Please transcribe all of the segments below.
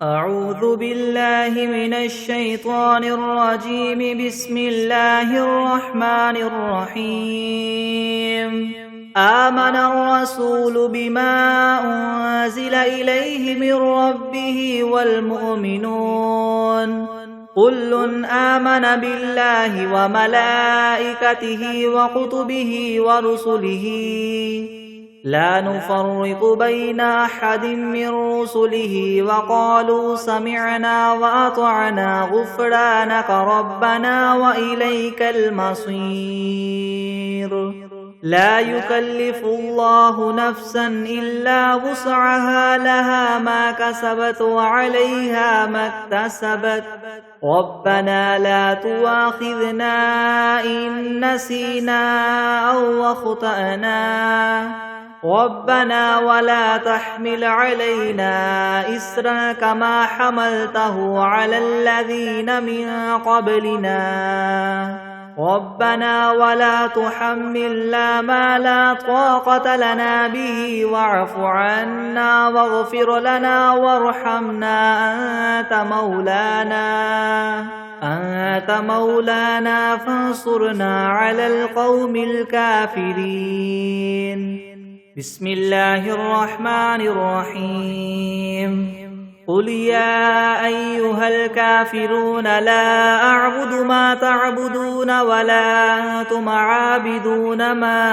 أعوذ بالله من الشيطان الرجيم. بسم الله الرحمن الرحيم. آمن الرسول بما أنزل إليه من ربه والمؤمنون كل آمن بالله وملائكته وكتبه ورسله لا نفرق بين أحد من رسله وقالوا سمعنا وأطعنا غفرانك ربنا وإليك المصير. لا يكلف الله نفسا إلا وسعها لها ما كسبت وعليها ما اكتسبت ربنا لا تؤاخذنا إن نسينا أو أخطأنا ربنا ولا تحمل علينا إسرا كما حملته على الذين من قبلنا ربنا ولا تحملنا ما لا طاقة لنا به واعف عنا واغفر لنا وارحمنا أنت مولانا فانصرنا على القوم الكافرين. بسم الله الرحمن الرحيم. قل يا أيها الكافرون لا أعبد ما تعبدون ولا أنتم عابدون ما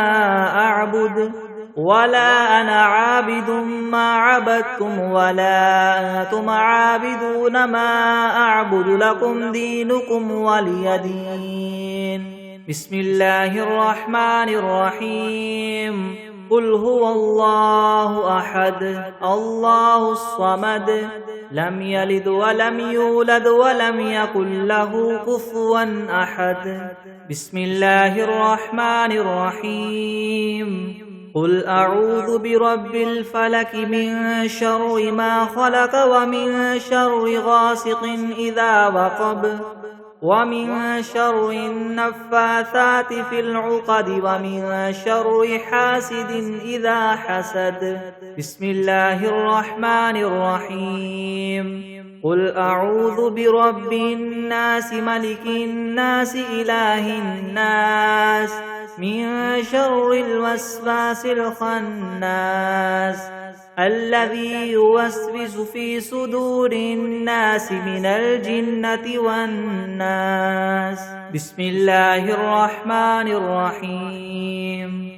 أعبد ولا أنا عابد ما عبدتم ولا أنتم عابدون ما أعبد لكم دينكم ولي دين. بسم الله الرحمن الرحيم. قل هو الله أحد الله الصمد لم يلد ولم يولد ولم يكن له كفوا أحد. بسم الله الرحمن الرحيم. قل أعوذ برب الفلك من شر ما خلق ومن شر غاسق إذا وقب ومن شر النفاثات في العقد ومن شر حاسد إذا حسد. بسم الله الرحمن الرحيم. قل أعوذ برب الناس ملك الناس إله الناس من شر الوسواس الخناس الذي يوسوس في صدور الناس من الجنة والناس. بسم الله الرحمن الرحيم.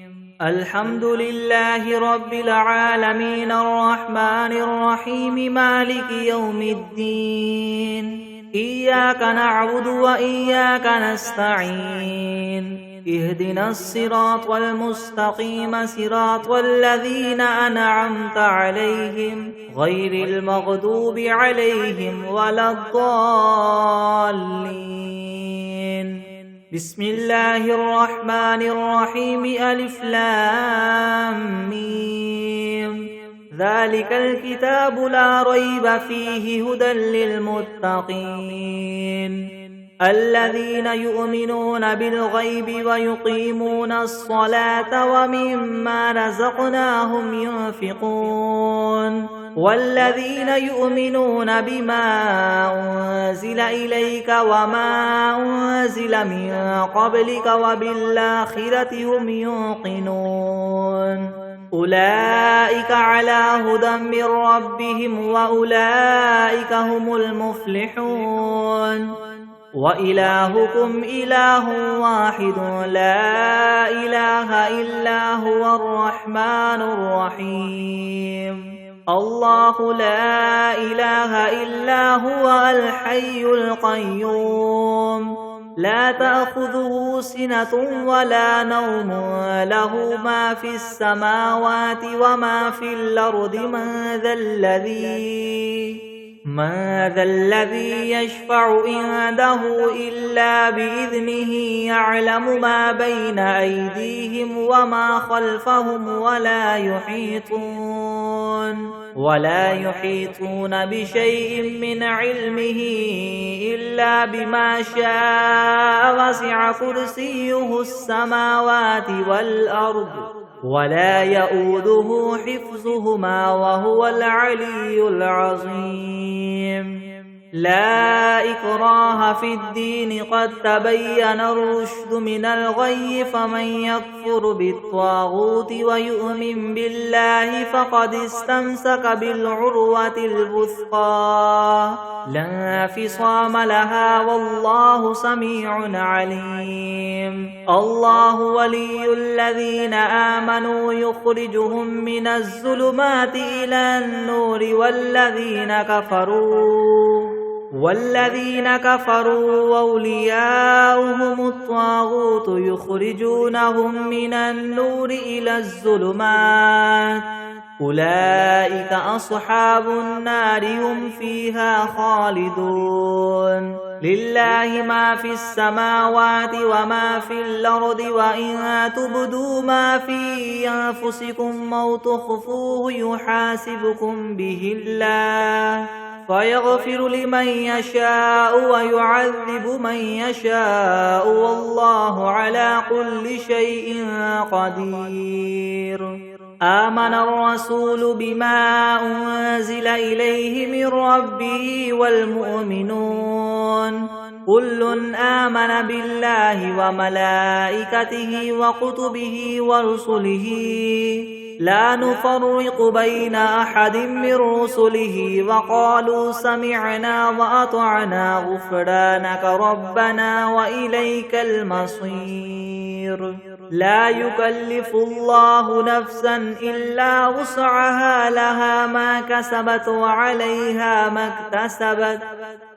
الحمد لله رب العالمين الرحمن الرحيم مالك يوم الدين. إياك نعبد وإياك نستعين. اهدنا الصراط المستقيم صراط الذين أنعمت عليهم غير المغضوب عليهم ولا الضالين. بسم الله الرحمن الرحيم. ألف لام ميم. ذلك الكتاب لا ريب فيه هدى للمتقين الذين يؤمنون بالغيب ويقيمون الصلاة ومما رزقناهم ينفقون والذين يؤمنون بما أنزل إليك وما أنزل من قبلك وبالآخرة هم يوقنون أولئك على هدى من ربهم وأولئك هم المفلحون. وإلهكم إله واحد لا إله إلا هو الرحمن الرحيم. الله لا إله إلا هو الحي القيوم لا تأخذه سنة ولا نوم له ما في السماوات وما في الأرض. من ذا الذي يشفع عنده إلا بإذنه يعلم ما بين أيديهم وما خلفهم ولا يحيطون بشيء من علمه إلا بما شاء وسع كرسيه السماوات والأرض ولا يؤوده حفظهما وهو العلي العظيم. لا إكراه في الدين قد تبين الرشد من الغي فمن يكفر بالطاغوت ويؤمن بالله فقد استمسك بالعروة الوثقى لا انفصام لها والله سميع عليم الله ولي الذين آمنوا يخرجهم من الظلمات إلى النور والذين كفروا أولياؤهم الطاغوت يخرجونهم من النور إلى الظلمات أولئك أصحاب النار هم فيها خالدون لله ما في السماوات وما في الأرض وإن تبدوا ما في أنفسكم أو تخفوه يحاسبكم به الله فيغفر لمن يشاء ويعذب من يشاء والله على كل شيء قدير آمن الرسول بما أنزل إليه من ربه والمؤمنون كل آمن بالله وملائكته وكتبه ورسله لا نفرق بين أحد من رسله وقالوا سمعنا وأطعنا غفرانك ربنا وإليك المصير لا يكلف الله نفسا إلا وسعها لها ما كسبت وعليها ما اكتسبت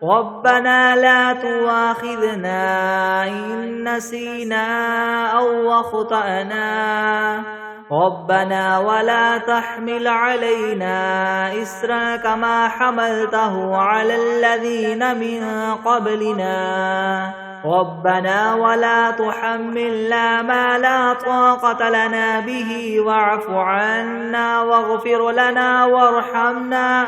ربنا لا تؤاخذنا إن نسينا أو أخطأنا ربنا ولا تحمل علينا إسرا كما حملته على الذين من قبلنا ربنا ولا تحملنا ما لا طاقة لنا به واعف عنا واغفر لنا وارحمنا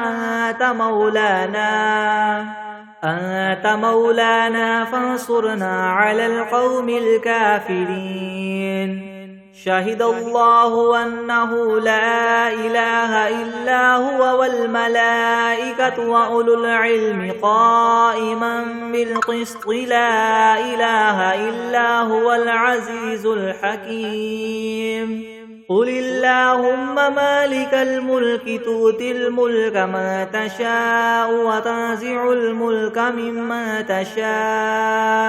أنت مولانا فانصرنا على القوم الكافرين شهد الله أنه لا إله إلا هو والملائكة وأولو العلم قائما بالقسط لا إله إلا هو العزيز الحكيم قل اللهم مالك الملك تؤتي الملك ما تشاء وتنزع الملك ممن تشاء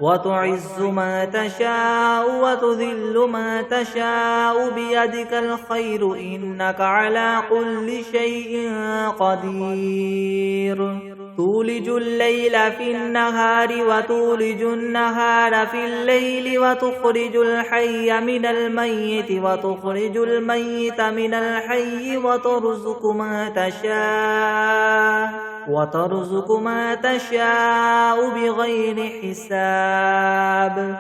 وتعز ما تشاء وتذل ما تشاء بيدك الخير إنك على كل شيء قدير تولج الليل في النهار وتولج النهار في الليل وتخرج الحي من الميت وتخرج الميت من الحي وترزق ما تشاء بغير حساب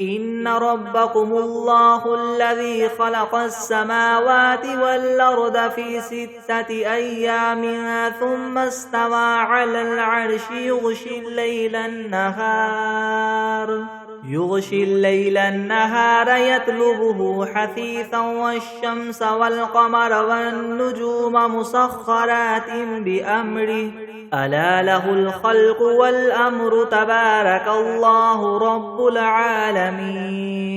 إن ربكم الله الذي خلق السماوات والأرض في 6 أيام ثم استوى على العرش يغشي الليل النهار يطلبه حثيثا والشمس والقمر والنجوم مسخرات بأمره ألا له الخلق والأمر تبارك الله رب العالمين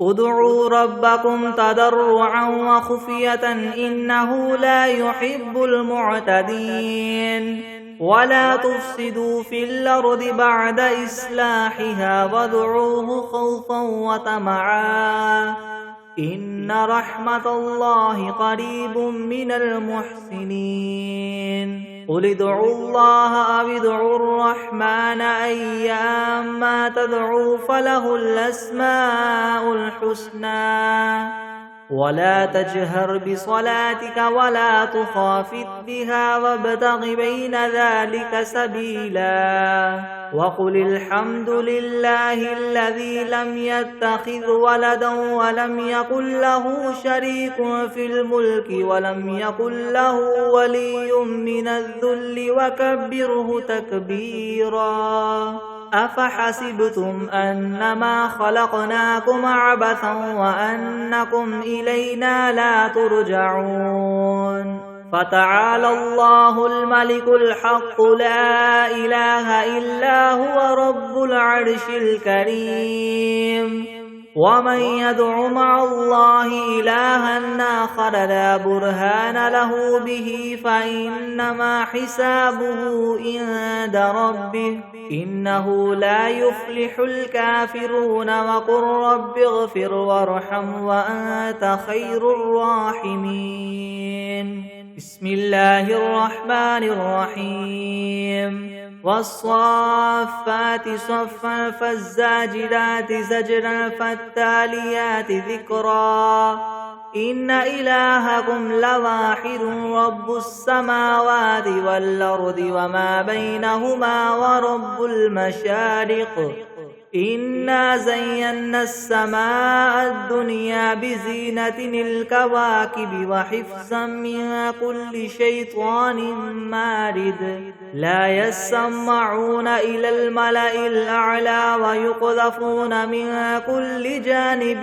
ادعوا ربكم تضرعا وخفية إنه لا يحب المعتدين ولا تفسدوا في الأرض بعد إصلاحها وادعوه خوفا وطمعا إن رحمة الله قريب من المحسنين قل ادعوا الله أو ادعوا الرحمن أيما تدعوا فله الأسماء الحسنى ولا تجهر بصلاتك ولا تخافت بها وابتغ بين ذلك سبيلا وقل الحمد لله الذي لم يتخذ ولدا ولم يكن له شريك في الملك ولم يكن له ولي من الذل وكبره تكبيرا أفحسبتم أنما خلقناكم عبثا وأنكم إلينا لا ترجعون فتعالى الله الملك الحق لا إله إلا هو رب العرش الكريم ومن يدع مع الله إلها آخر لا برهان له به فإنما حسابه عند ربه إنه لا يفلح الكافرون وقل رب اغفر وارحم وأنت خير الراحمين بسم الله الرحمن الرحيم والصافات صفا فالزاجرات زجرا فالتاليات ذكرا إن إلهكم لواحد رب السماوات والأرض وما بينهما ورب المشارق إنا زينا السماء الدنيا بزينة الكواكب وحفظا من كل شيطان مارد لا يسمعون إلى الملأ الأعلى ويقذفون من كل جانب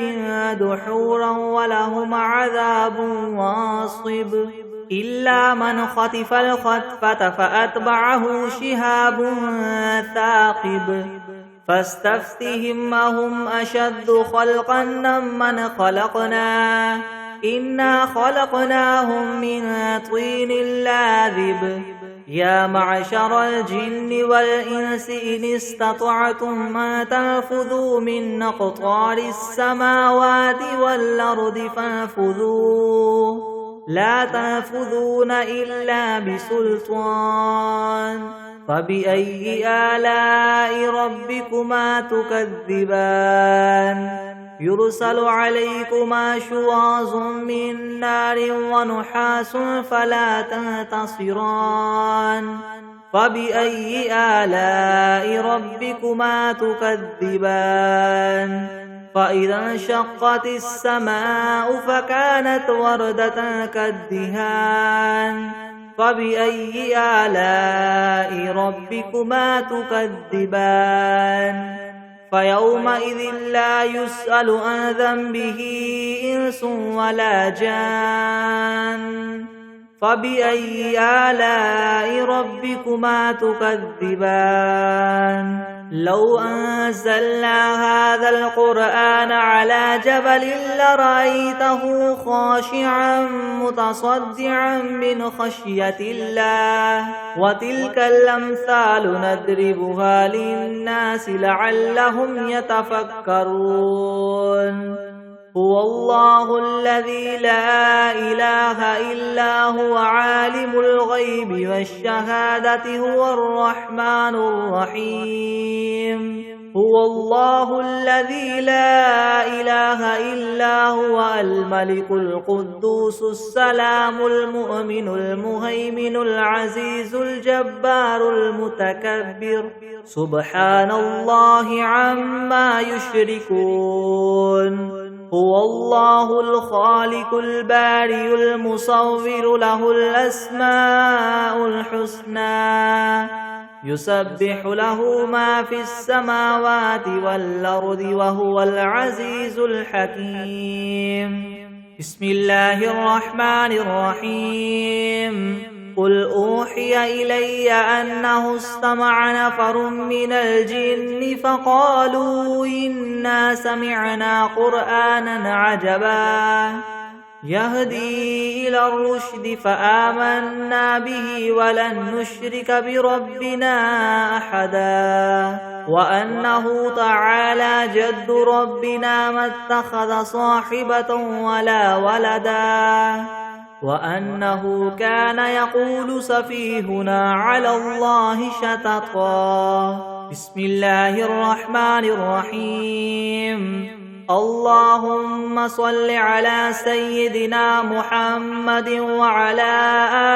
دحورا ولهم عذاب واصب إلا من خطف الخطفة فأتبعه شهاب ثاقب فاستفتهم أهم أشد خلقا ممن خلقنا إنا خلقناهم من طين لاذب يا معشر الجن والإنس إن استطعتم أن تنفذوا من أقطار السماوات والأرض فانفذوا لا تنفذون إلا بسلطان فبأي آلاء ربكما تكذبان يرسل عليكما شواظ من نار ونحاس فلا تنتصران فبأي آلاء ربكما تكذبان فإذا انشقت السماء فكانت وردة كالدهان فبأي آلاء ربكما تكذبان فيومئذ لا يسأل عن ذنبه إنس ولا جان فبأي آلاء ربكما تكذبان لو أنزلنا هذا القرآن على جبل لرأيته خاشعا متصدعا من خشية الله وتلك الأمثال نضربها للناس لعلهم يتفكرون هو الله الذي لا إله إلا هو عالم الغيب والشهادة هو الرحمن الرحيم هو الله الذي لا إله إلا هو الملك القدوس السلام المؤمن المهيمن العزيز الجبار المتكبر سبحان الله عما يشركون هو الله الخالق البارئ المصور له الأسماء الحسنى يسبح له ما في السماوات والأرض وهو العزيز الحكيم بسم الله الرحمن الرحيم قل أوحي إلي أنه استمع نفر من الجن فقالوا إنا سمعنا قرآنا عجبا يهدي إلى الرشد فآمنا به ولن نشرك بربنا أحدا وأنه تعالى جد ربنا ما اتخذ صاحبة ولا ولدا وأنه كان يقول سفيهنا على الله شططا بسم الله الرحمن الرحيم اللهم صل على سيدنا محمد وعلى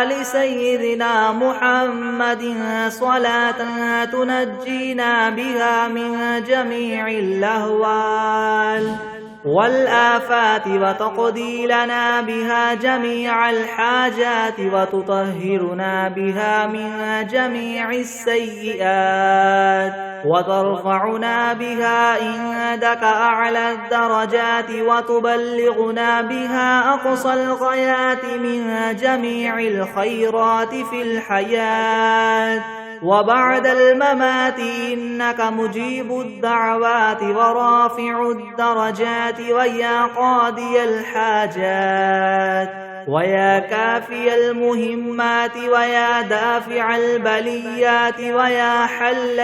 آل سيدنا محمد صلاة تنجينا بها من جميع الأهوال والآفات وتقضي لنا بها جميع الحاجات وتطهرنا بها من جميع السيئات وترفعنا بها عندك أعلى الدرجات وتبلغنا بها أقصى الغايات من جميع الخيرات في الحياة وبعد الممات إنك مجيب الدعوات ورافع الدرجات ويا قاضي الحاجات ويا كافي المهمات ويا دافع البليات ويا حل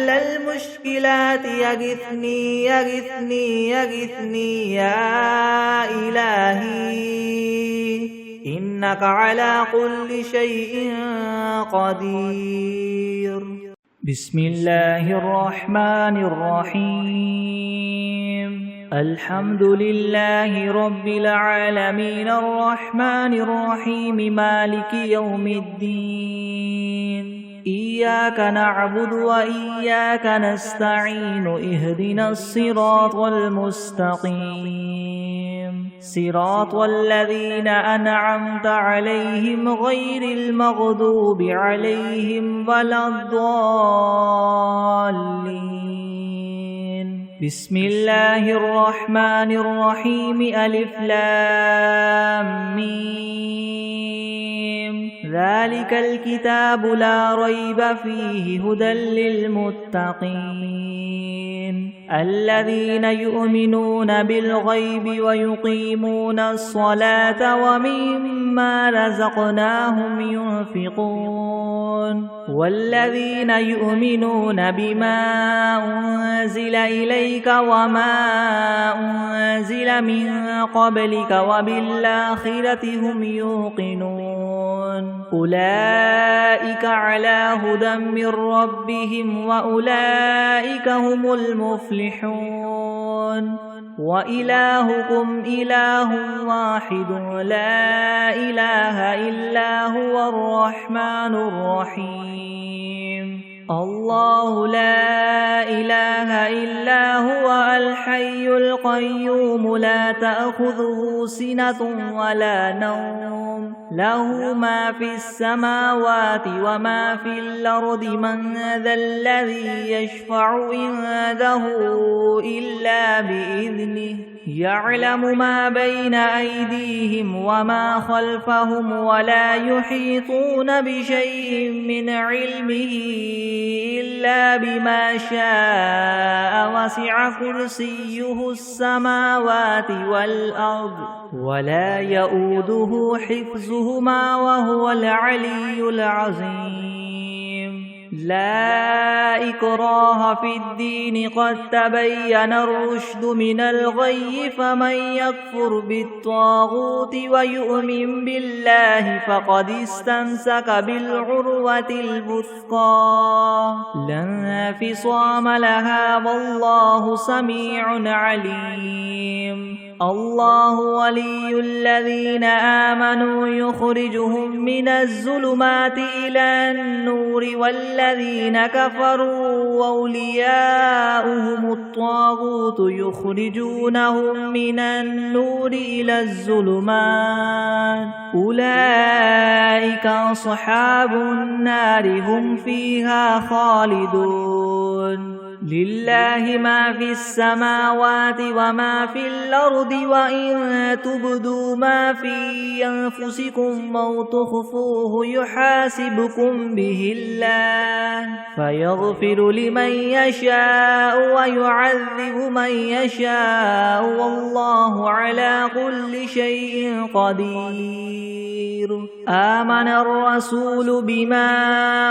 المشكلات يغثني يغثني يغثني يا إلهي إنك على كل شيء قدير. بسم الله الرحمن الرحيم. الحمد لله رب العالمين الرحمن الرحيم مالك يوم الدين. إياك نعبد وإياك نستعين اهدنا الصراط المستقيم صراط الذين أنعمت عليهم غير المغضوب عليهم ولا الضالين. بسم الله الرحمن الرحيم ألف لام ميم ذلك الكتاب لا ريب فيه هدى للمتقين الذين يؤمنون بالغيب ويقيمون الصلاة ومما رزقناهم ينفقون والذين يؤمنون بما أنزل إليك وما أنزل من قبلك وبالآخرة هم يوقنون أولئك على هدى من ربهم وأولئك هم المفلحون. وإلهكم إله واحد لا إله إلا هو الرحمن الرحيم. الله لا إله إلا هو الحي القيوم لا تأخذه سنة ولا نوم له ما في السماوات وما في الأرض من ذا الذي يشفع عنده إلا بإذنه يعلم ما بين أيديهم وما خلفهم ولا يحيطون بشيء من علمه إلا بما شاء وسع كرسيه السماوات والأرض ولا يؤوده حفظهما وهو العلي العظيم. لا إكراه في الدين قد تبين الرشد من الغي فمن يكفر بالطاغوت ويؤمن بالله فقد استمسك بالعروة الوثقى لا انفصام لها والله سميع عليم. الله ولي الذين آمنوا يخرجهم من الظلمات إلى النور والذين كفروا أولياؤهم الطاغوت يخرجونهم من النور إلى الظلمات أولئك أصحاب النار هم فيها خالدون. لله ما في السماوات وما في الأرض وإن تبدوا ما في أنفسكم أو تخفوه يحاسبكم به الله فيغفر لمن يشاء ويعذب من يشاء والله على كل شيء قدير. آمن الرسول بما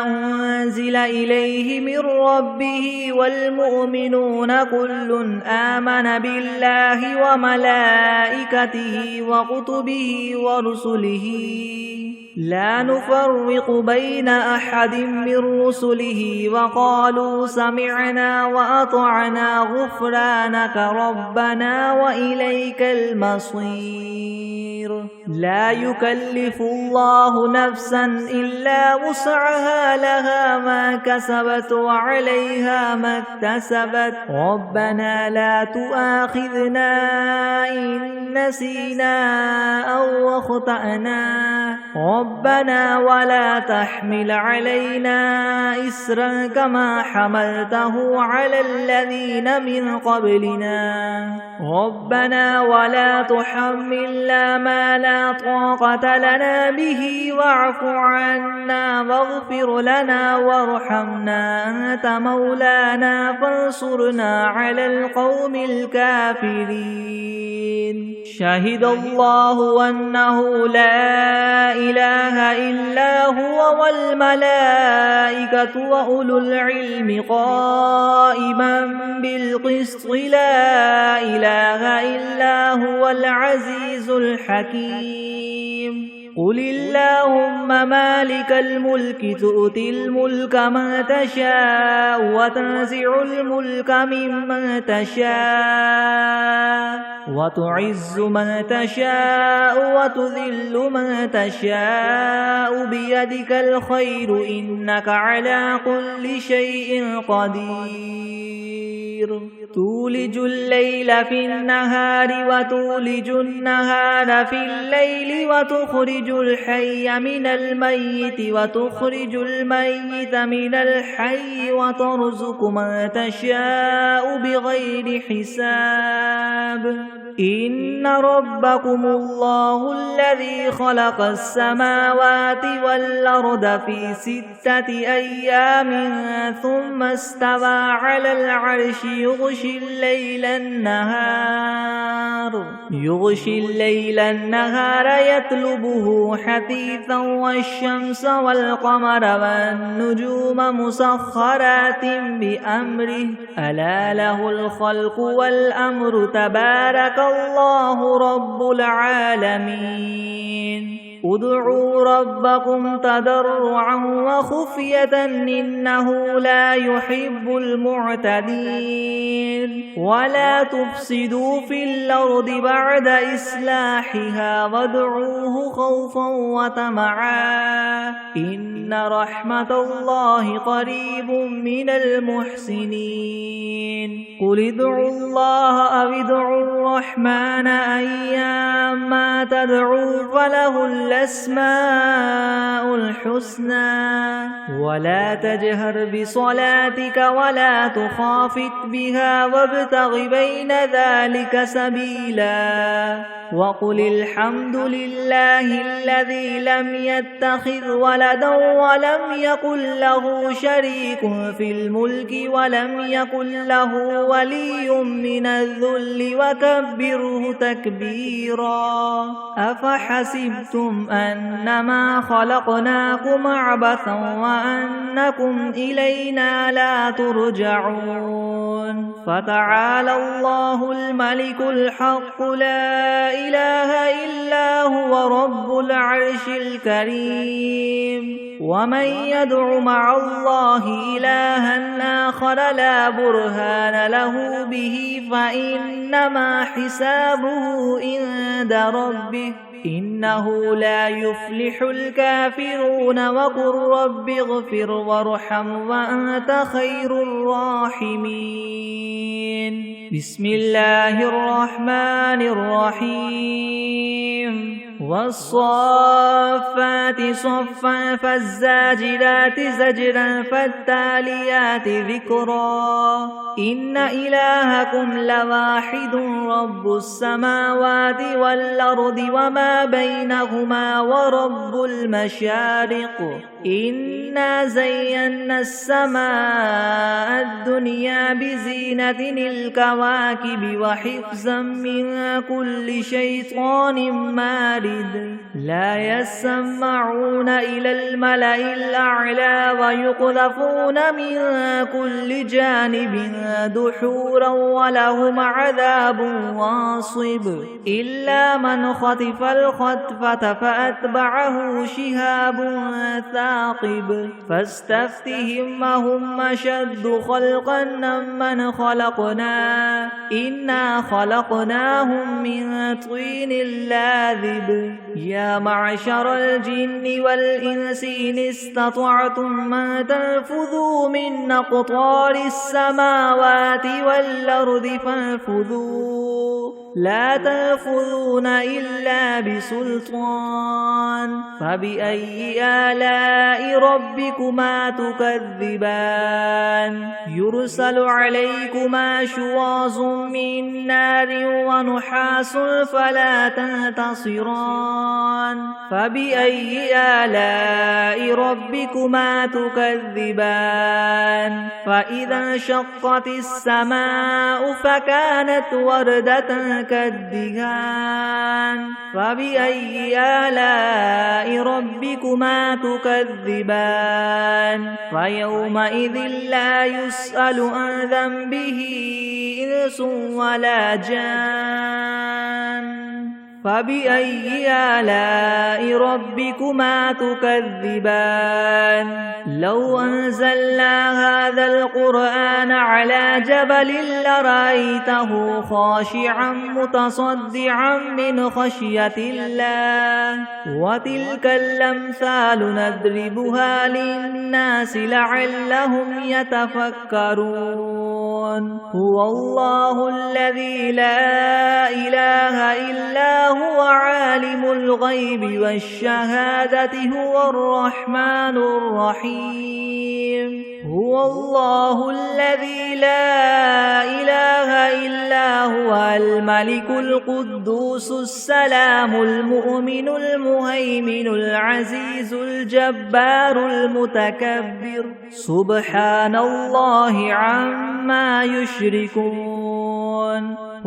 أنزل إليه من ربه والمؤمنون كل آمن بالله وملائكته وكتبه ورسله لا نفرق بين أحد من رسله وقالوا سمعنا وأطعنا غفرانك ربنا وإليك المصير لا يكلف الله نفسا إلا وسعها لها ما كسبت وعليها ما اكتسبت ربنا لا تؤاخذنا إن نسينا أو أخطأنا ربنا ولا تحمل علينا إسرا كما حملته على الذين من قبلنا ربنا ولا تحملنا ما لا طاقة لنا به واعف عنا واغفر لنا وارحمنا أنت مولانا فانصرنا على القوم الكافرين شهد الله أنه لا إله إلا هو والملائكة وأولو العلم قائما بالقسط لا إله إلا هو العزيز الحكيم قل اللهم مالك الملك تؤتي الملك من تشاء وتنزع الملك ممن تشاء وتعز من تشاء وتذل من تشاء بيدك الخير إنك على كل شيء قدير تولج الليل في النهار وتولج النهار في الليل وتخرج الحي من الميت وتخرج الميت من الحي وترزق من تشاء بغير حساب إن ربكم الله الذي خلق السماوات والأرض في 6 أيام ثم استوى على العرش يغشي الليل النهار يطلبه حثيثا والشمس والقمر والنجوم مسخرات بأمره ألا له الخلق والأمر تبارك الله رب العالمين ادعوا ربكم تضرعا وخفية إنه لا يحب المعتدين ولا تفسدوا في الأرض بعد إصلاحها وادعوه خوفا وطمعا إن رحمة الله قريب من المحسنين قل ادعوا الله أو ادعوا الرحمن أيما تدعوا فله الأسماء الحسنى ولا تجهر بصلاتك ولا تخافت بها وابتغ بين ذلك سبيلا وقل الحمد لله الذي لم يتخذ ولدا ولم يكن له شريك في الملك ولم يكن له ولي من الذل وكبره تكبيرا أفحسبتم أنما خلقناكم عبثا وأنكم إلينا لا ترجعون فتعالى الله الملك الحق لا إله إلا هو رب العرش الكريم ومن يدع مع الله إلها آخر لا برهان له به فإنما حسابه عند ربه إنه لا يفلح الكافرون وقل رب اغفر وارحم وأنت خير الراحمين بسم الله الرحمن الرحيم والصافات صفا فالزاجرات زجرا فالتاليات ذكرا إن إلهكم لواحد رب السماوات والأرض وما بينهما ورب المشارق إنا زينا السماء الدنيا بزينة الكواكب وحفظا من كل شيطان مارد شاهد لا يسمعون إلى الملأ الأعلى ويقذفون من كل جانب دحورا ولهم عذاب واصب إلا من خطف الخطفة فأتبعه شهاب ثاقب فاستفتهم أهم أشد خلقا ممن خلقنا إنا خلقناهم من طين لاذب يا معشر الجن والإنس إن استطعتم أن تنفذوا من أقطار السماوات والأرض فانفذوا لا تنفذون إلا بسلطان فبأي آلاء ربكما تكذبان يرسل عليكما شواظ من نار ونحاس فلا تنتصران فبأي آلاء ربكما تكذبان فإذا انشقت السماء فكانت وردة كالدهان فبأي آلاء ربكما تكذبان فيومئذ لا يسأل عن ذنبه إنس ولا جان فبأي آلاء ربكما تكذبان لو أنزلنا هذا القرآن على جبل لرأيته خاشعا متصدعا من خشية الله وتلك الأمثال نضربها للناس لعلهم يتفكرون هو الله الذي لا إله إلا هو عالم الغيب والشهادة هو الرحمن الرحيم هو الله الذي لا إله إلا هو الملك القدوس السلام المؤمن المهيمن العزيز الجبار المتكبر سبحان الله عما يشركون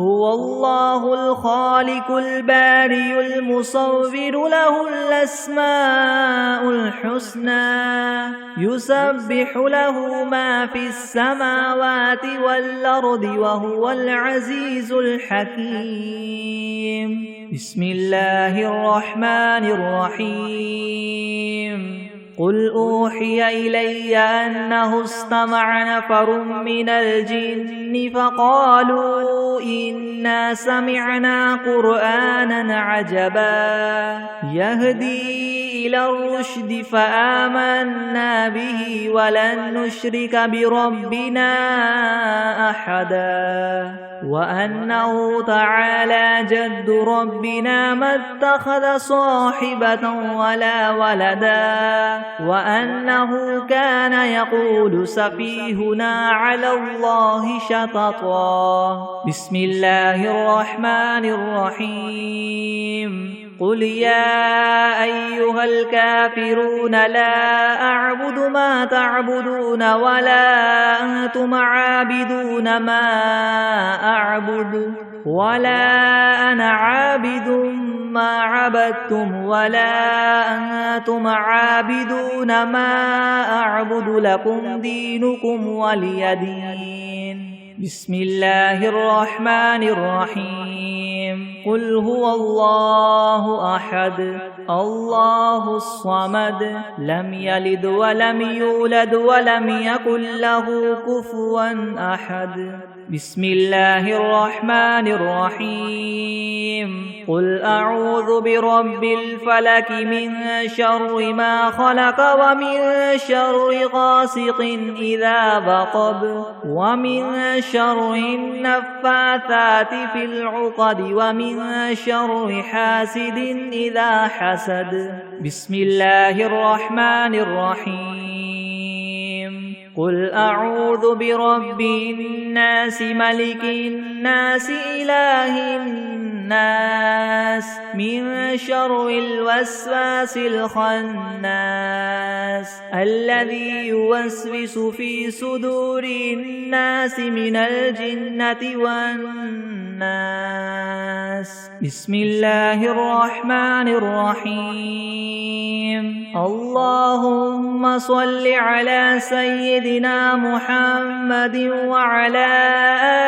هو الله الخالق البارئ المصور له الأسماء الحسنى يسبح له ما في السماوات والأرض وهو العزيز الحكيم بسم الله الرحمن الرحيم قل أوحي إلي أنه استمع نفر من الجن فقالوا إنا سمعنا قرآنا عجبا يهدي إلى الرشد فآمنا به ولن نشرك بربنا أحدا وأنه تعالى جد ربنا ما اتخذ صاحبة ولا ولدا وأنه كان يقول سفيهنا على الله شططا بسم الله الرحمن الرحيم قل يا أيها الكافرون لا أعبد ما تعبدون ولا أنتم عابدون ما أعبد ولا أنا عابد ما عبدتم ولا أنتم عابدون ما أعبد لكم دينكم ولي دين بسم الله الرحمن الرحيم قل هو الله أحد الله الصمد لم يلد ولم يولد ولم يكن له كفوا أحد بسم الله الرحمن الرحيم قل أعوذ برب الفلك من شر ما خلق ومن شر غاسق إذا وقب ومن شر النفاثات في العقد ومن شر حاسد إذا حسد بسم الله الرحمن الرحيم قل أعوذ برب الناس ملك الناس إله الناس من شر الوسواس الخناس الذي يوسوس في صدور الناس من الجنة والناس الناس. بسم الله الرحمن الرحيم. اللهم صل على سيدنا محمد وعلى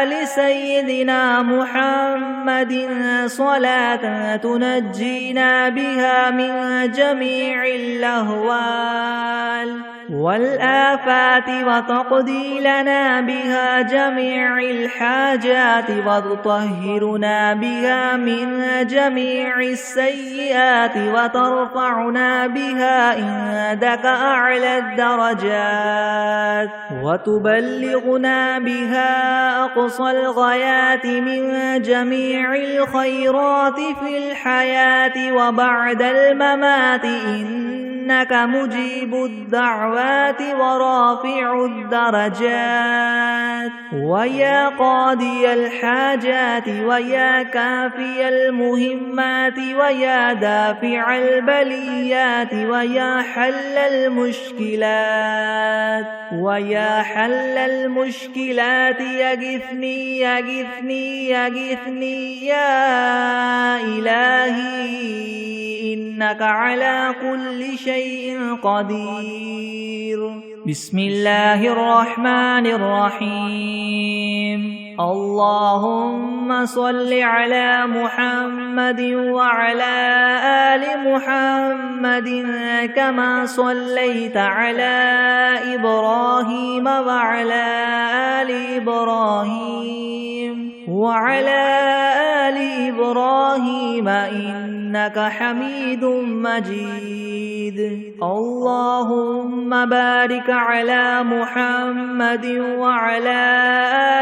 آل سيدنا محمد صلاة تنجينا بها من جميع الأهوال والآفات وتقضي لنا بها جميع الحاجات وتطهرنا بها من جميع السيئات وترفعنا بها عندك أعلى الدرجات وتبلغنا بها أقصى الغايات من جميع الخيرات في الحياة وبعد الممات إنك مجيب الدعوات ورافع الدرجات ويا قاضي الحاجات ويا كافي المهمات ويا دافع البليات ويا حل المشكلات يغثني يا إلهي إنك على كل شيء قدير. بسم الله الرحمن الرحيم. اللهم صل على محمد وعلى آل محمد كما صليت على إبراهيم وعلى آل وعلى آل إبراهيم إنك حميد مجيد. اللهم بارك على محمد وعلى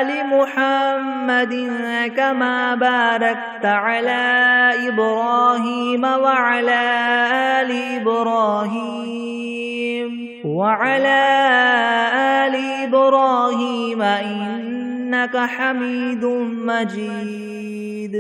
آل محمد كما باركت على إبراهيم وعلى آل إبراهيم إنك حميد مجيد.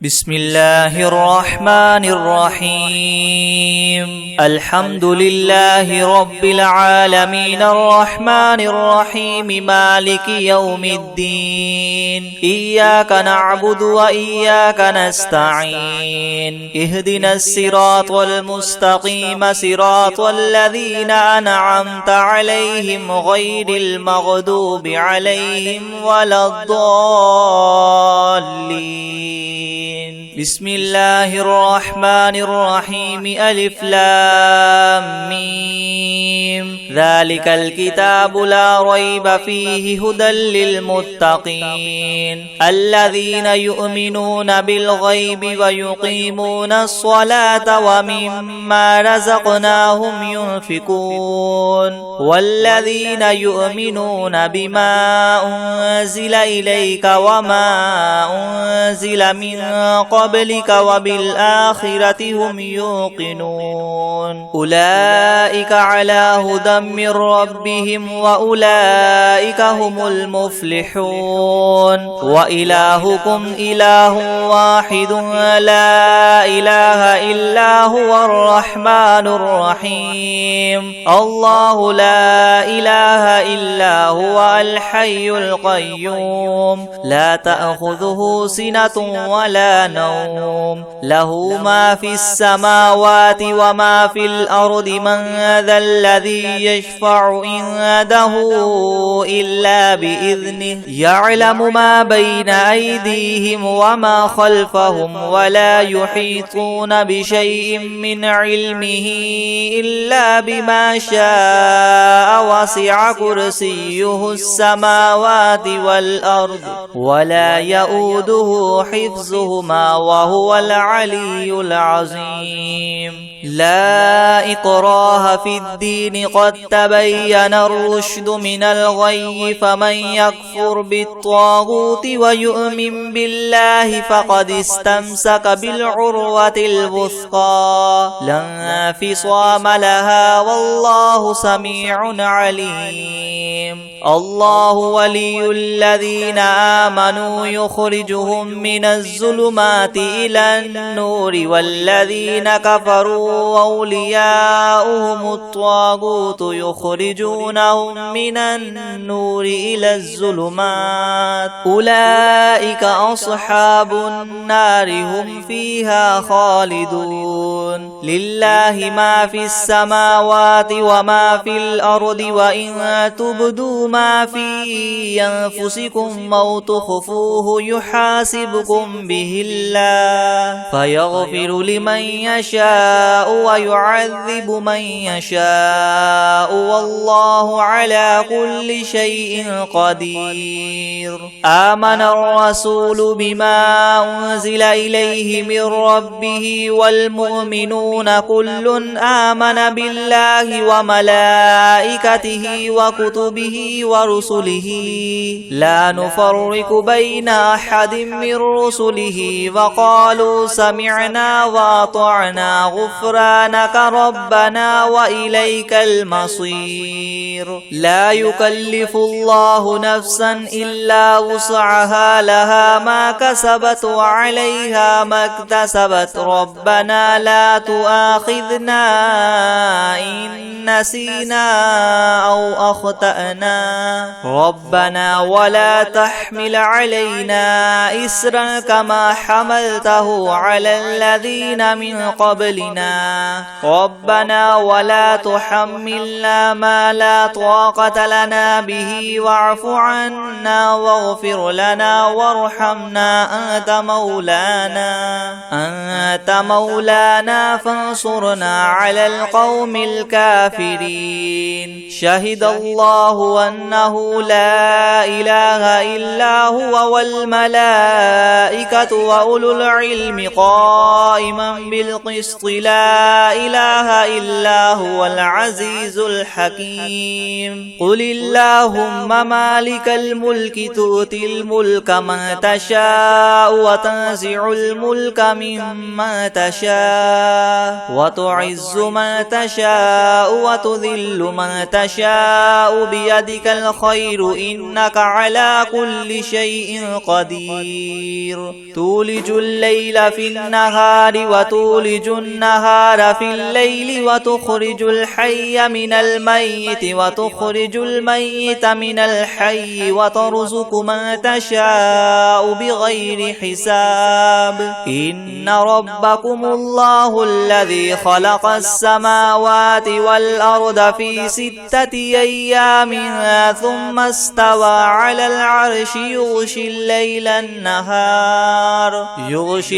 بسم الله الرحمن الرحيم. الحمد لله رب العالمين الرحمن الرحيم مالك يوم الدين. إياك نعبد وإياك نستعين. اهدنا الصراط المستقيم صراط الذين أنعمت عليهم غير المغضوب عليهم ولا الضالين. بسم الله الرحمن الرحيم. ألف لام ميم. ذلك الكتاب لا ريب فيه هدى للمتقين الذين يؤمنون بالغيب ويقيمون الصلاة ومما رزقناهم ينفقون والذين يؤمنون بما أنزل إليك وما أنزل من قبلك وبالآخرة هم يوقنون. أولئك على هدى من ربهم وأولئك هم المفلحون. وإلهكم إله واحد لا إله إلا هو الرحمن الرحيم. الله لا إله إلا هو الحي القيوم لا تأخذه سنة ولا نوم له ما في السماوات وما في الأرض. من ذا الذي يشفع عنده إلا بإذنه يعلم ما بين أيديهم وما خلفهم ولا يحيطون بشيء من علمه إلا بما شاء وسع كرسيه السماوات والأرض ولا يؤوده حفظهما وهو العلي العظيم. لا إكراه في الدين قد تبين الرشد من الغي فمن يكفر بالطاغوت ويؤمن بالله فقد استمسك بالعروة الوثقى لا انفصام لها والله سميع عليم. الله ولي الذين آمنوا يخرجهم من الظلمات إلى النور والذين كفروا أولياء أولياؤهم الطاغوت يخرجونهم من النور إلى الظلمات أولئك أصحاب النار هم فيها خالدون لله ما في السماوات وما في الأرض وإن تبدوا ما في أنفسكم أو تخفوه يحاسبكم به الله فيغفر لمن يشاء ويعذب من يشاء والله على كل شيء قدير آمن الرسول بما أنزل إليه من ربه والمؤمنون كل آمن بالله وملائكته وكتبه ورسله لا نفرق بين أحد من رسله وقالوا سمعنا وأطعنا غفرانك ربنا وإليك المصير لا يكلف الله نفسا إلا وسعها لها ما كسبت وعليها ما اكتسبت ربنا لا تؤاخذنا إن نسينا أو أخطأنا ربنا ولا تحمل علينا إسرا كما حملته على الذين من قبلنا ربنا ولا تحملنا ما لا طاقة لنا به واعف عنا واغفر لنا وارحمنا أنت مولانا فانصرنا على القوم الكافرين شهد الله أنه لا إله إلا هو والملائكة وأولو العلم قائما بالقسط لا إله إلا هو العزيز الحكيم قل اللهم مالك الملك تؤتي الملك من تشاء وتنزع الملك ممن تشاء وتعز من تشاء وتذل من تشاء بيدك الخير إنك على كل شيء قدير تولج الليل في النهار وتولج النهار في الليل وتخرج الحي من الميت وتخرج الميت من الحي وترزق من تشاء بغير حساب إن ربكم الله الذي خلق السماوات والأرض في 6 أيام ثم استوى على العرش يغشي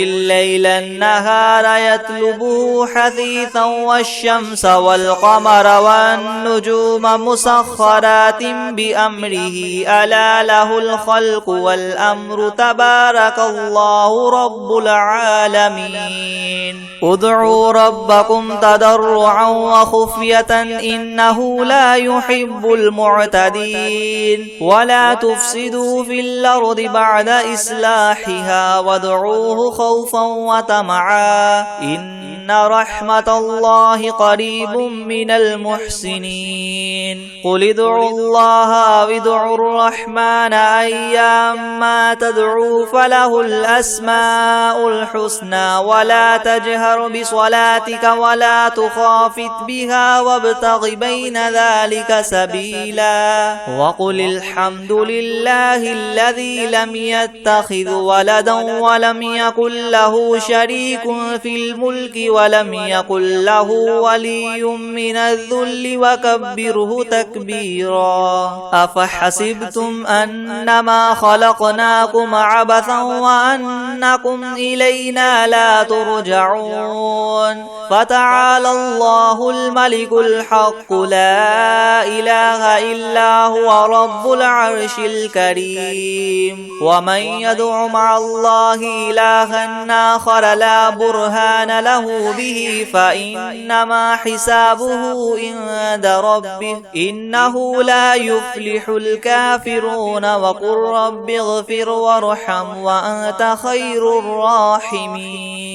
الليل النهار يطلبه حثيثا والشمس والقمر والنجوم مسخرات بأمره ألا له الخلق والأمر تبارك الله رب العالمين ادعوا ربكم تضرعا وخفية إنه لا يحب المعتدين ولا تفسدوا في الأرض بعد إصلاحها وادعوه خوفا وطمعا إن رحمة الله قريب من المحسنين قل ادعوا الله أو ادعوا الرحمن أيما تدعوا فله الأسماء الحسنى ولا تجهر بصلاتك ولا تخافت بها وابتغ بين ذلك سبيلا وقل الحمد لله الذي لم يتخذ ولدا ولم يكن له شريك في الملك ولم يكن له ولي من الذل وكبره تكبيرا أفحسبتم أنما خلقناكم عبثا وأنكم إلينا لا ترجعون فتعالى الله الملك الحق لا إله إلا هو رب العرش الكريم ومن يدع مع الله إلها آخر لا برهان له به فإنما حسابه عند ربه إنه لا يفلح الكافرون وقل رب اغفر وارحم وأنت خير الراحمين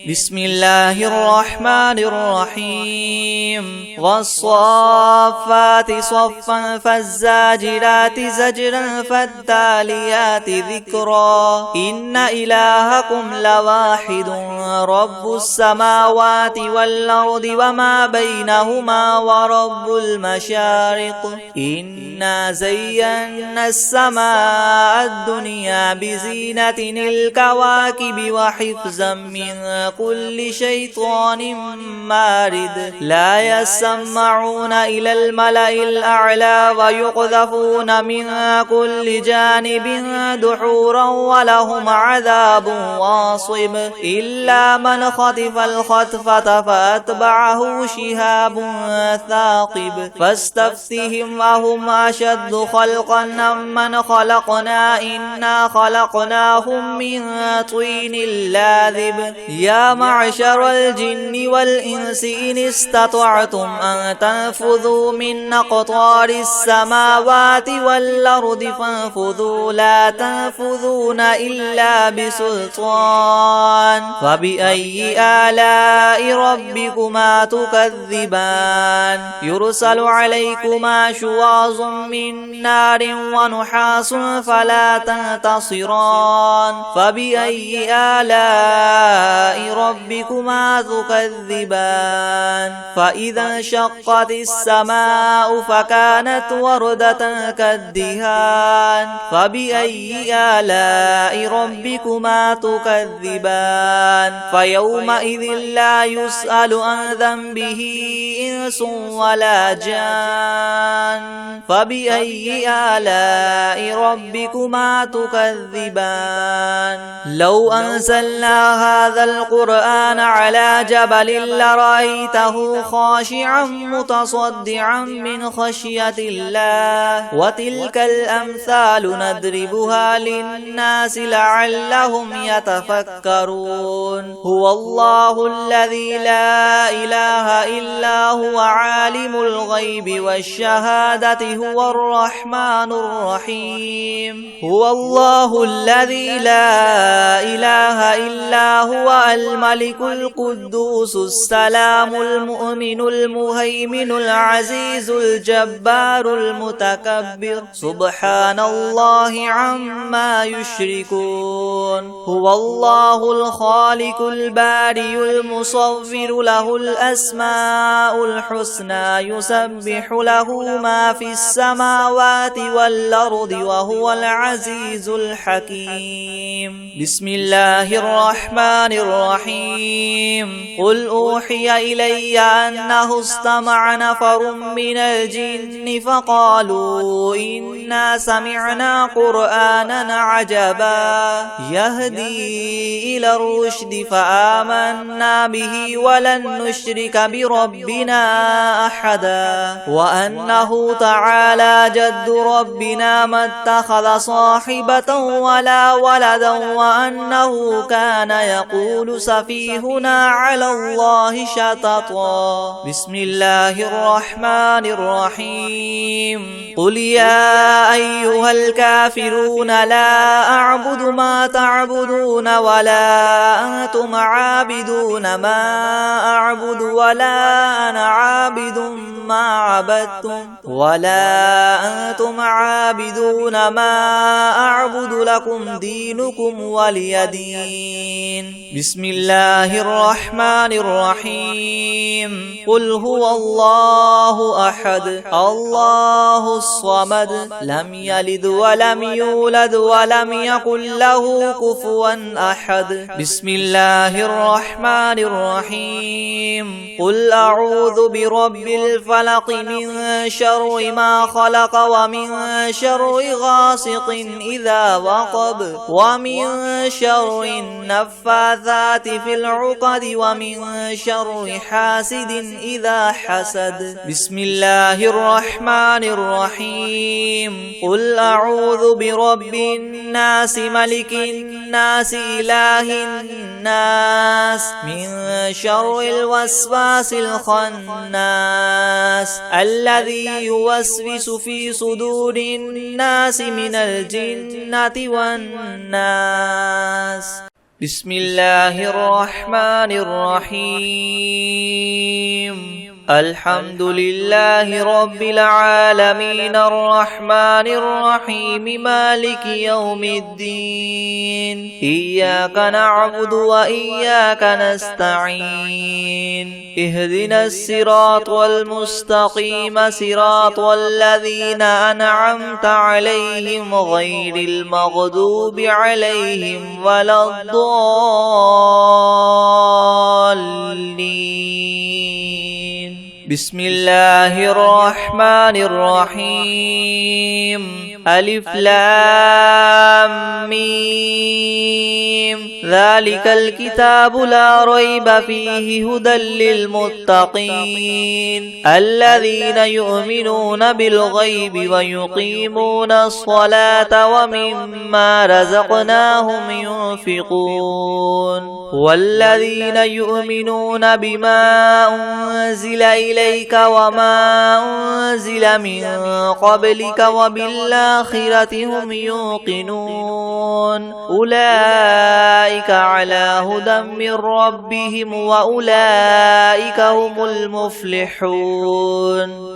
بسم الله الرحمن الرحيم والصافات صفا فالزاجرات زجرا فالتاليات ذكرا إن إلهكم لواحد رب السماوات السماوات والأرض وما بينهما ورب المشارق إنا زينا السماء الدنيا بزينة الكواكب وحفظا من كل شيطان مارد لا يسمعون إلى الملأ الأعلى ويقذفون من كل جانب دحورا ولهم عذاب واصب إلا من خطف الخطفة فأتبعه شهاب ثاقب فاستفتهم أهم أشد خلقا أم من خلقنا إنا خلقناهم من طين لاذب يا معشر الجن والإنس إن استطعتم أن تنفذوا من أقطار السماوات والأرض فانفذوا لا تنفذون إلا بسلطان فبأي آلاء ربكما تكذبان يرسل عليكما شواظ من نار ونحاس فلا تنتصران فبأي آلاء ربكما تكذبان فإذا انشقت السماء فكانت وردة كالدهان فبأي آلاء ربكما تكذبان فيومئذ لا يسأل عن ذنبه إنس ولا جان فبأي آلاء ربكما تكذبان لو أنزلنا هذا القرآن على جبل لرأيته خاشعا متصدعا من خشية الله وتلك الأمثال نضربها للناس لعلهم يتفكرون هو الله الذي لا إله إلا هو عالم الغيب والشهادة هو الرحمن الرحيم هو الله الذي لا إله إلا هو الملك القدوس السلام المؤمن المهيمن العزيز الجبار المتكبر سبحان الله عما يشركون هو الله الخالق البارئ المصور له الأسماء الحسنى يسبح له ما في السماوات والأرض وهو العزيز الحكيم بسم الله الرحمن الرحيم قل أوحي إلي أنه استمع نفر من الجن فقالوا إنا سمعنا قرآنا عجبا يهدي إلى الرشد فآمنا به ولن نشرك بربنا أحدا وأنه تعالى جد ربنا ما اتخذ صاحبة ولا ولدا وأنه كان يقول سفيهنا على الله شططا بسم الله الرحمن الرحيم قل يا أيها الكافرون لا أعبد ما تعبدون ولا أنتم عابدون ما أعبد ولا أنا عابد ما عبدتم ولا أنتم عابدون ما أعبد لكم دينكم ولي دين بسم الله الرحمن الرحيم قل هو الله أحد الله الصمد لم يلد ولم يولد ولم يكن له كفوا أحد بسم الله الرحمن الرحيم قل أعوذ برب الفلق من شر ما خلق ومن شر غاسق إذا وقب ومن شر النفاثات في العقد ومن شر حاسد إذا حسد بسم الله الرحمن الرحيم قل أعوذ برب الناس ملك الناس إله الناس من شر الوسواس الخناس الذي يوسوس في صدور الناس من الجنة والناس بسم الله الرحمن الرحيم الحمد لله رب العالمين الرحمن الرحيم مالك يوم الدين إياك نعبد وإياك نستعين اهدنا الصراط المستقيم صراط الذين أنعمت عليهم غير المغضوب عليهم ولا الضالين. بسم الله الرحمن الرحيم. ألف لام ميم. ذلك الكتاب لا ريب فيه هدى للمتقين الذين يؤمنون بالغيب ويقيمون الصلاة ومما رزقناهم ينفقون والذين يؤمنون بما أنزل إليك وما أنزل من قبلك وبالآخرة هم يوقنون أولئك على هدى من ربهم وأولئك هم المفلحون.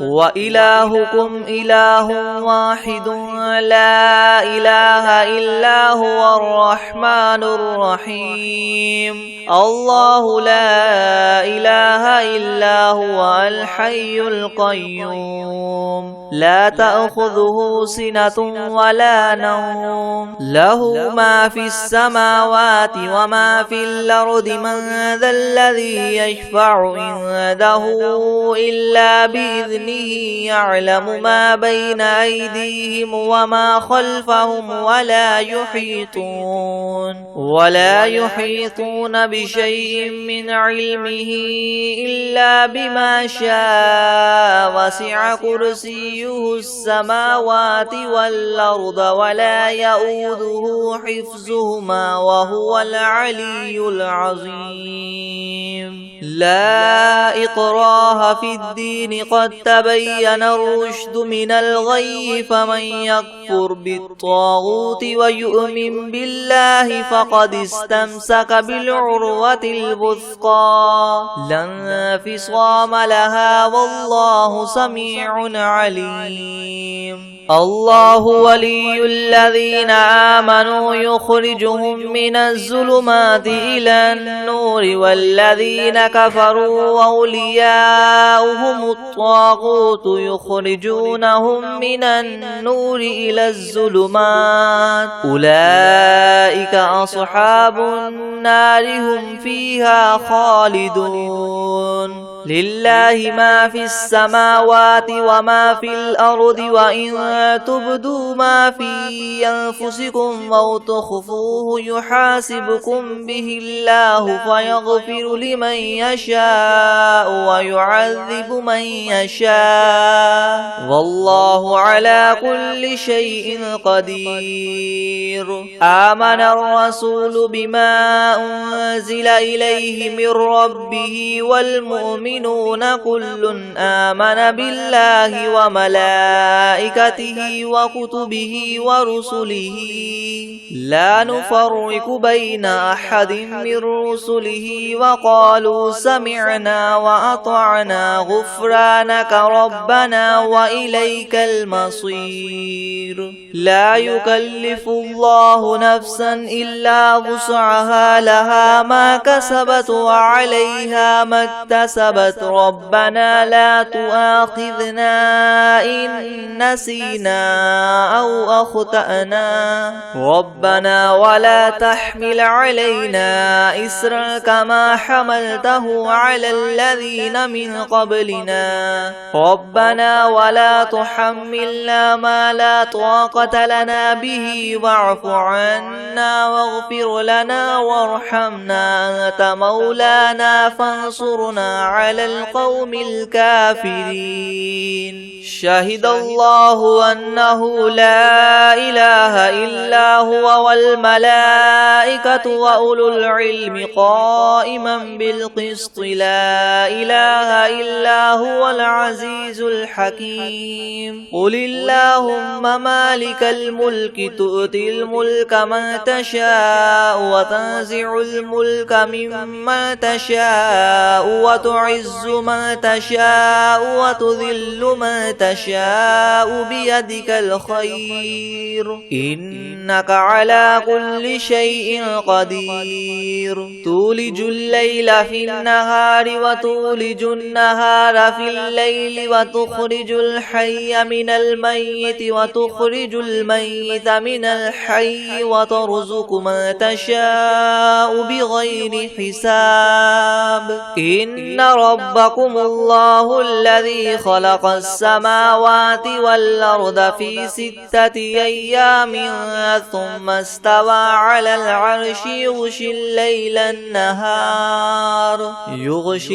وإلهكم إله واحد لا إله إلا هو الرحمن الرحيم الله لا إله إلا هو الحي القيوم لا تأخذه سنة ولا نوم له ما في السماوات وما في الأرض من ذا الذي يشفع عنده إلا بإذنه يعلم ما بين أيديهم وما خلفهم ولا يحيطون بشيء من علمه إلا بما شاء وسع كرسيه السماوات والأرض ولا يؤوده حفظهما وهو العلي العظيم. لا إكراه في الدين قد تبين الرشد من الغي فمن يكفر بالطاغوت ويؤمن بالله فقد استمسك بالعروة الوثقى لا انفصام لها والله سميع عليم. الله ولي الذين آمنوا يخرجهم من الظلمات إلى النور والذين كفروا أولياؤهم الطاغوت يخرجونهم من النور إلى الظلمات أولئك أصحاب النار هم فيها خالدون. لله ما في السماوات وما في الأرض وإن تبدوا ما في أنفسكم أو تخفوه يحاسبكم به الله فيغفر لمن يشاء ويعذب من يشاء والله على كل شيء قدير. آمن الرسول بما أنزل إليه من ربه والمؤمنون كل آمن بالله وملائكته وكتبه ورسله لا نفرق بين أحد من رسله وقالوا سمعنا وأطعنا غفرانك ربنا وإليك المصير. لا يكلف الله نفسا إلا وسعها لها ما كسبت وعليها ما اكتسبت ربنا لا تؤاخذنا إن نسينا أو أخطأنا ربنا ولا تحمل علينا إسرا كما حملته على الذين من قبلنا ربنا ولا تحملنا ما لا طاقة لنا به واعف عنا واغفر لنا وارحمنا أنت مولانا فانصرنا على القوم الكافرين. شهد الله أنه لا إله إلا هو والملائكة وأولو العلم قائما بالقسط لا إله إلا هو العزيز الحكيم. قل اللهم مالك الملك تؤتي الملك من تشاء وتنزع الملك ممن تشاء وتعز تعز من تشاء وتذل من تشاء بيدك الخير إنك على كل شيء قدير تولج الليل في النهار وتولج النهار في الليل وتخرج الحي من الميت وتخرج الميت من الحي وترزق من تشاء بغير حساب إن ربكم الله الذي خلق السماوات والأرض في 6 أيام ثم استوى على العرش يغشي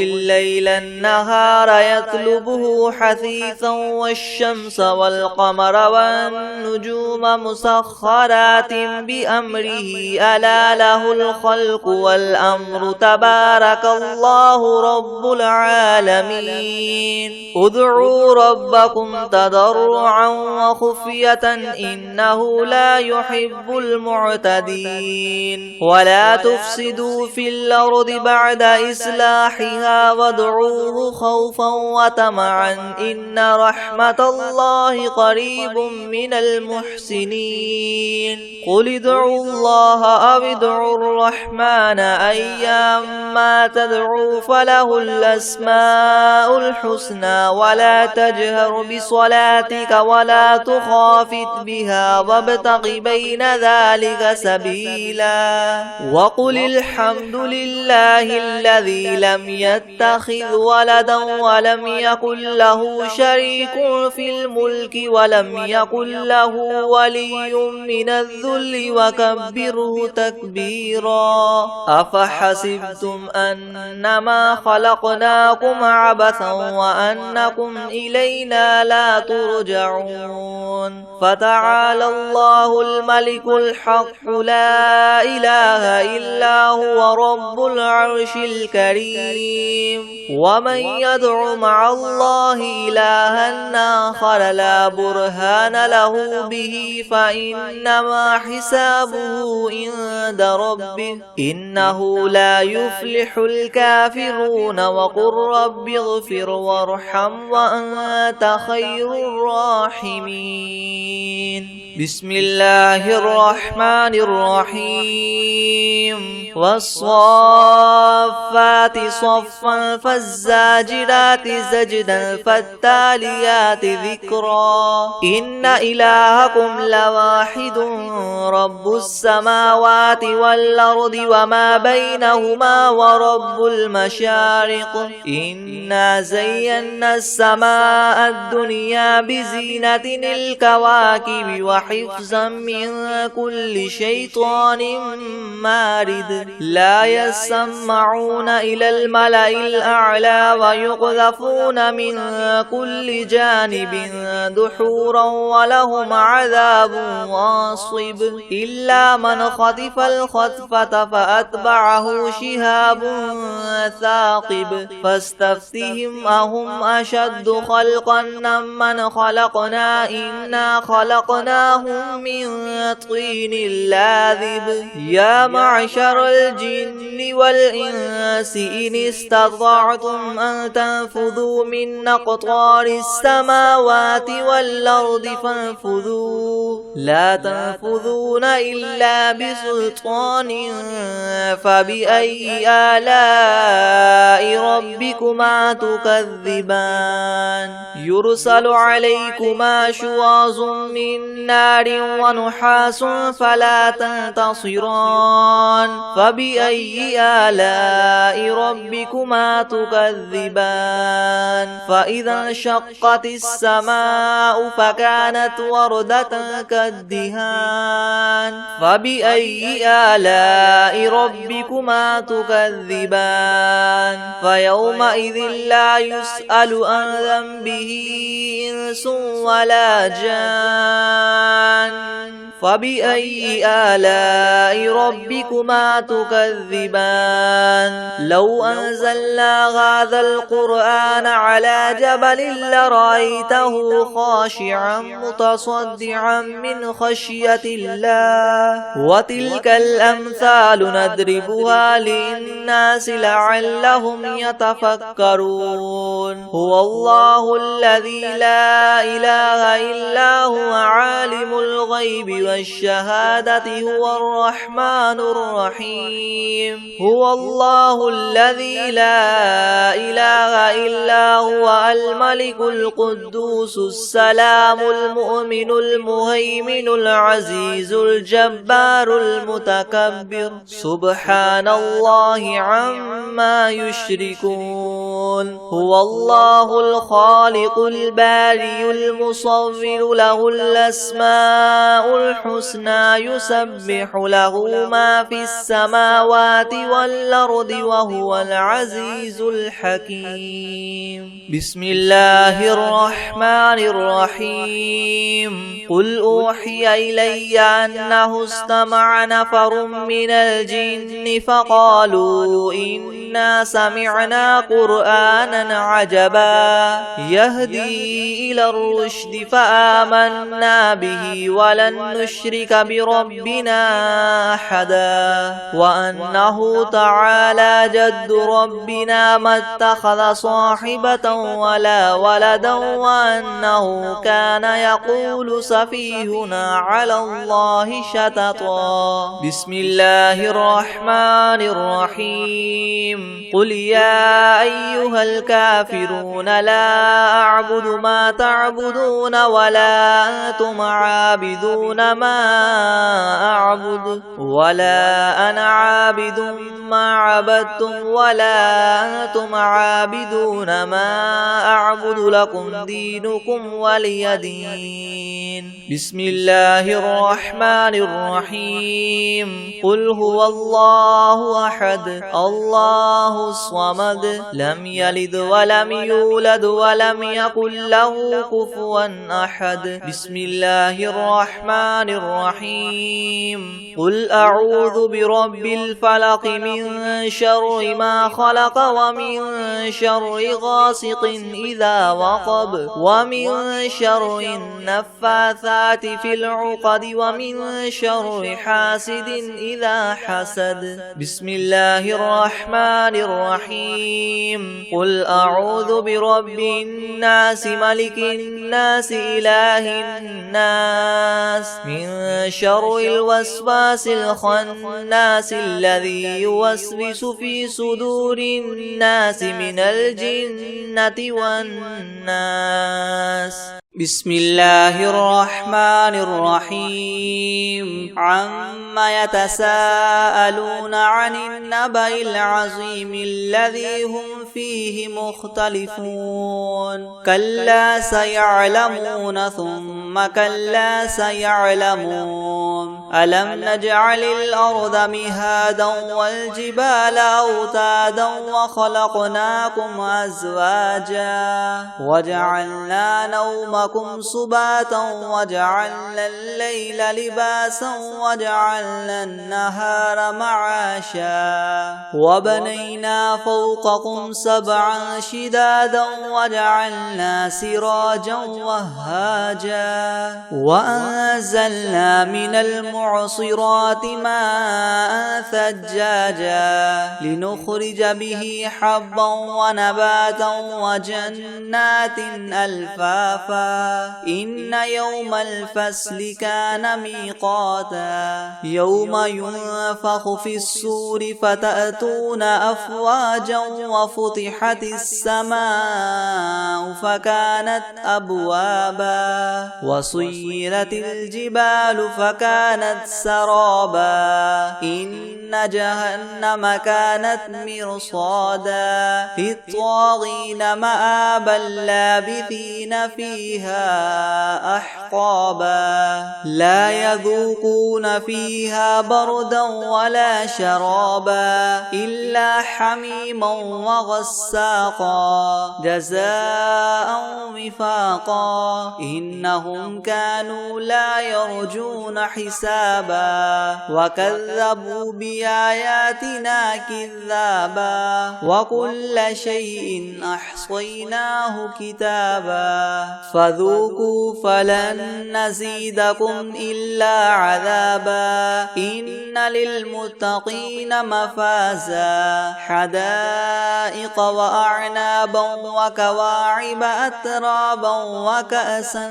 الليل النهار يطلبه حثيثا والشمس والقمر والنجوم مسخرات بأمره ألا له الخلق والأمر تبارك الله رب العالمين ادعوا ربكم تضرعا وخفية إنه لا يحب المعتدين ولا تفسدوا في الأرض بعد إصلاحها وادعوه خوفا وطمعا إن رحمة الله قريب من المحسنين قل ادعوا الله أو ادعوا الرحمن أيما تدعوا فله الأسماء الحسنى ولا تجهر بصلاتك ولا تخافت بها وابتغ بين ذلك سبيلا وقل الحمد لله الذي لم يتخذ ولدا ولم يكن له شريك في الملك ولم يكن له ولي من الذل وكبره تكبيرا أفحسبتم أنما خلقناكم عبثا وأنكم إلينا لا ترجعون فتعالى الله الملك الحق لا إله إلا هو رب العرش الكريم ومن يدع مع الله إلها آخر لا برهان له به فإنما حسابه عند ربه إنه لا يفلح الكافرون وقل رب اغفر وارحم وأنت خير الراحمين بسم الله الرحمن الرحيم والصافات صفا فالزاجرات زجدا فالتاليات ذكرا إن إلهكم لواحد رب السماوات والأرض وما بينهما ورب المشارق إنا زينا السماء الدنيا بزينة الكواكب وحفظا من كل شيطان مارد لا يسمعون إلى الملأ الأعلى ويقذفون من كل جانب دحورا ولهم عذاب واصب إلا من خطف الخطفة فأتبعه شهاب ثاقب فاستفتهم أهم أشد خلقا من خلقنا إنا خلقناهم من طين لاذب يا معشر الجن والإنس إن استطعتم أن تنفذوا من أقطار السماوات والأرض فانفذوا لا تنفذون إلا بسلطان فبأي آلاء ربكما تكذبان يرسل عليكما شواظ من نار ونحاس فلا تنتصران فبأي آلاء ربكما تكذبان فإذا انشقت السماء فكانت وردة كالدهان فبأي آلاء ربكما تكذبان فيومئذ لا يسأل عن ذنبه إنس ولا جان فبأي آلاء ربكما تكذبان لو أنزلنا هذا القرآن على جبل لرأيته خاشعا متصدعا من خشية الله وتلك الأمثال نضربها للناس لعلهم يتفكرون هو الله الذي لا إله إلا هو عالم الغيب والشهادة هو الرحمن الرحيم هو الله الذي لا إله إلا هو الملك القدوس السلام المؤمن المهيمن العزيز الجبار المتكبر سبحان الله عما يشركون هو الله الخالق البارئ المصور له الأسماء الحسنى يسبح له ما في السماوات والأرض وهو العزيز الحكيم بسم الله الرحمن الرحيم قل أوحي إلي أنه استمع نفر من الجن فقالوا إنا سمعنا قرآنا عجبا يهدي إلى الرشد فآمنا به ولن نشرك بربنا أحدا وأنه تعالى جد ربنا ما اتخذ صاحبة ولا ولدا وأنه كان يقول سفيهنا على الله شططا بسم الله الرحمن الرحيم قل يا أيها الكافرون لا أعبد ما تعبدون ولا أنتم عابدون ما أعبد ولا أنا عابد ما عبدتم ولا أنتم عابدون ما أعبد لكم دينكم ولي دين بسم الله الرحمن الرحيم قل هو الله أحد الله الصمد لم يلد ولم يولد ولم يكن له كفوا أحد بسم الله الرحمن الرحيم قل أعوذ برب الفلق من شر ما خلق ومن شر غاسق إذا وقب ومن شر النفاثات في العقد ومن شر حاسد إذا حسد بسم الله الرحمن الرحيم قل أعوذ برب الناس ملك الناس إله الناس من شر الوسواس الخناس الذي يوسوس في صدور الناس من الجنة والناس بسم الله الرحمن الرحيم عما يتساءلون عن النبأ العظيم الذي هم فيه مختلفون كلا سيعلمون ثم كلا سيعلمون ألم نجعل الأرض مهادا والجبال أوتادا وخلقناكم أزواجا وجعلنا نومكم سباتا وجعلنا الليل لباسا وجعلنا النهار معاشا وبنينا فوقكم سبعا شدادا وجعلنا سراجا وهاجا وأنزلنا من المعصرات ماء ثجاجا لنخرج به حبا ونباتا وجنات ألفافا إن يوم الفصل كان ميقاتا يوم ينفخ في الصور فتأتون أفواجا وفتحت السماء فكانت أبوابا وسيرت الجبال فكانت سرابا إن جهنم كانت مرصادا للطاغين مآبا لابثين فيها أحقابا لا يذوقون فيها بردا ولا شرابا إلا حميما وغساقا جزاء وفاقا إنهم كانوا لا يرجون حسابا وكذبوا بآياتنا كذابا وكل شيء أحصيناه كتابا فذوقوا فلن نزيدكم إلا عذابا إن للمتقين مفازا حدائق وأعنابا وكواعب أترابا وكأسا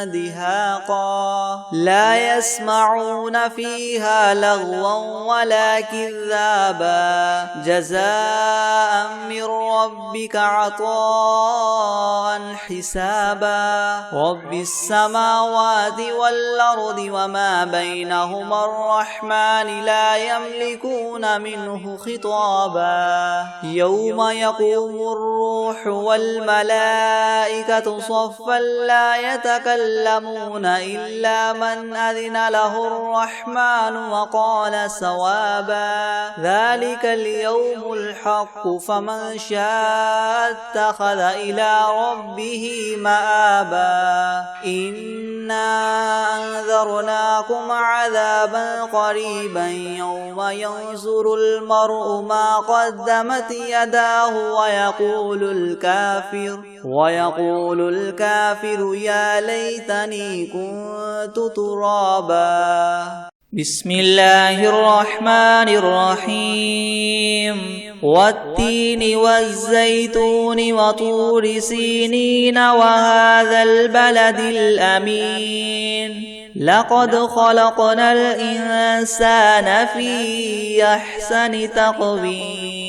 دهاقا لا يسمعون فيها لغوا ولا كذابا جزاء من ربك عطاء حسابا رب السماوات والأرض وما بينهما الرحمن لا يملكون منه خطابا يوم يقوم الروح والملائكة صفا لا يتكلمون إلا من أذن له الرحمن وقال صوابا ذلك اليوم الحق فمن شاء اتخذ إلى ربه مآبا إنا أنذرناكم عذابا قريبا يوم ينظر المرء ما قدمت يداه ويقول الكافر يا ليتني كنت ترابا بسم الله الرحمن الرحيم والتين والزيتون وطور سينين وهذا البلد الأمين لقد خلقنا الإنسان في أحسن تقويم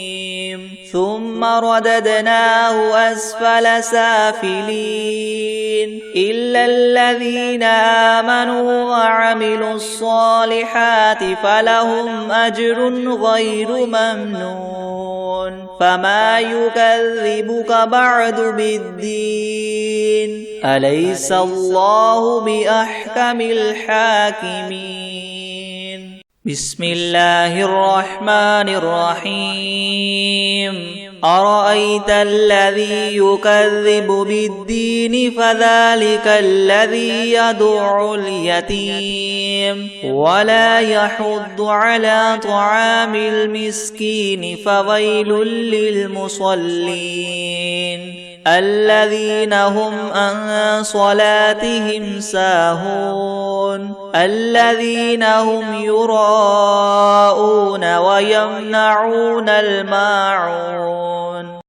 ثم رددناه أسفل سافلين إلا الذين آمنوا وعملوا الصالحات فلهم أجر غير ممنون فما يكذبك بعد بالدين أليس الله بأحكم الحاكمين بسم الله الرحمن الرحيم أرأيت الذي يكذب بالدين فذلك الذي يدع اليتيم ولا يحض على طعام المسكين فويل للمصلين الذين هم عن صلاتهم ساهون الذين هم يراءون ويمنعون الماعون